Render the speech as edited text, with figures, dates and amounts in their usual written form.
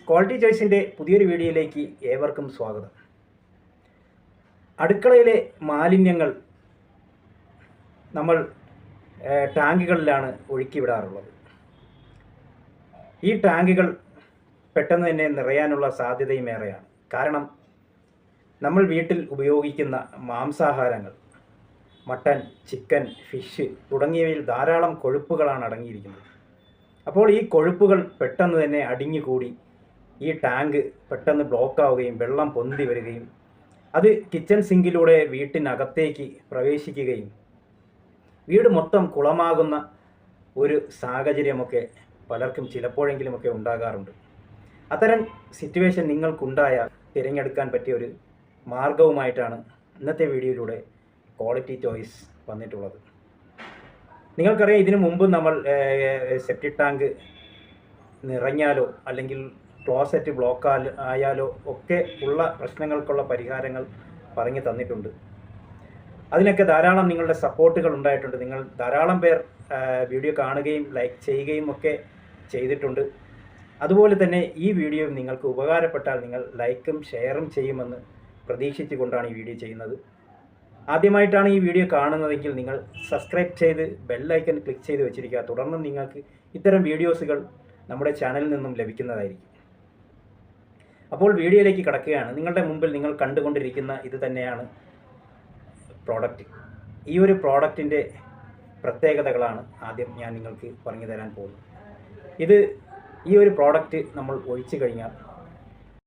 Quality ചോയ്സിൻ്റെ പുതിയൊരു വീഡിയോയിലേക്ക് ഏവർക്കും സ്വാഗതം. അടുക്കളയിലെ മാലിന്യങ്ങൾ നമ്മൾ ടാങ്കുകളിലാണ് ഒഴുക്കി വിടാറുള്ളത്. ഈ ടാങ്കുകൾ പെട്ടെന്ന് തന്നെ നിറയാനുള്ള സാധ്യതയും ഏറെയാണ്. കാരണം നമ്മൾ വീട്ടിൽ ഉപയോഗിക്കുന്ന മാംസാഹാരങ്ങൾ, മട്ടൻ, ചിക്കൻ, ഫിഷ് തുടങ്ങിയവയിൽ ധാരാളം കൊഴുപ്പുകളാണ് അടങ്ങിയിരിക്കുന്നത്. അപ്പോൾ ഈ കൊഴുപ്പുകൾ പെട്ടെന്ന് തന്നെ അടിഞ്ഞുകൂടി ഈ ടാങ്ക് പെട്ടെന്ന് ബ്ലോക്കാവുകയും വെള്ളം പൊന്തി വരികയും അത് കിച്ചൺ സിങ്കിലൂടെ വീട്ടിനകത്തേക്ക് പ്രവേശിക്കുകയും വീട് മൊത്തം കുളമാകുന്ന ഒരു സാഹചര്യമൊക്കെ പലർക്കും ചിലപ്പോഴെങ്കിലുമൊക്കെ ഉണ്ടാകാറുണ്ട്. അത്തരം സിറ്റുവേഷൻ നിങ്ങൾക്കുണ്ടായാൽ തിരഞ്ഞെടുക്കാൻ പറ്റിയ ഒരു മാർഗവുമായിട്ടാണ് ഇന്നത്തെ വീഡിയോയിലൂടെ ക്വാളിറ്റി ചോയ്സ് വന്നിട്ടുള്ളത്. നിങ്ങൾക്കറിയാം, ഇതിനു മുമ്പ് നമ്മൾ സെപ്റ്റിക് ടാങ്ക് നിറഞ്ഞാലോ അല്ലെങ്കിൽ ക്ലോസറ്റ് ബ്ലോക്ക് ആയാലോ ഒക്കെ ഉള്ള പ്രശ്നങ്ങൾക്കുള്ള പരിഹാരങ്ങൾ പറഞ്ഞു തന്നിട്ടുണ്ട്. അതിനൊക്കെ ധാരാളം നിങ്ങളുടെ സപ്പോർട്ടുകൾ ഉണ്ടായിട്ടുണ്ട്. നിങ്ങൾ ധാരാളം പേർ വീഡിയോ കാണുകയും ലൈക്ക് ചെയ്യുകയും ഒക്കെ ചെയ്തിട്ടുണ്ട്. അതുപോലെ തന്നെ ഈ വീഡിയോ നിങ്ങൾക്ക് ഉപകാരപ്പെട്ടാൽ നിങ്ങൾ ലൈക്കും ഷെയറും ചെയ്യുമെന്ന് പ്രതീക്ഷിച്ചുകൊണ്ടാണ് ഈ വീഡിയോ ചെയ്യുന്നത്. ആദ്യമായിട്ടാണ് ഈ വീഡിയോ കാണുന്നതെങ്കിൽ നിങ്ങൾ സബ്സ്ക്രൈബ് ചെയ്ത് ബെല്ലൈക്കൺ ക്ലിക്ക് ചെയ്ത് വെച്ചിരിക്കുക. തുടർന്ന് നിങ്ങൾക്ക് ഇത്തരം വീഡിയോസുകൾ നമ്മുടെ ചാനലിൽ നിന്നും ലഭിക്കുന്നതായിരിക്കും. അപ്പോൾ വീഡിയോയിലേക്ക് കടക്കുകയാണ്. നിങ്ങളുടെ മുമ്പിൽ നിങ്ങൾ കണ്ടുകൊണ്ടിരിക്കുന്ന ഇത് തന്നെയാണ് പ്രോഡക്റ്റ്. ഈ ഒരു പ്രോഡക്റ്റിൻ്റെ പ്രത്യേകതകളാണ് ആദ്യം ഞാൻ നിങ്ങൾക്ക് പറഞ്ഞു തരാൻ പോകുന്നത്. ഈ ഒരു പ്രോഡക്റ്റ് നമ്മൾ ഒഴിച്ചു കഴിഞ്ഞാൽ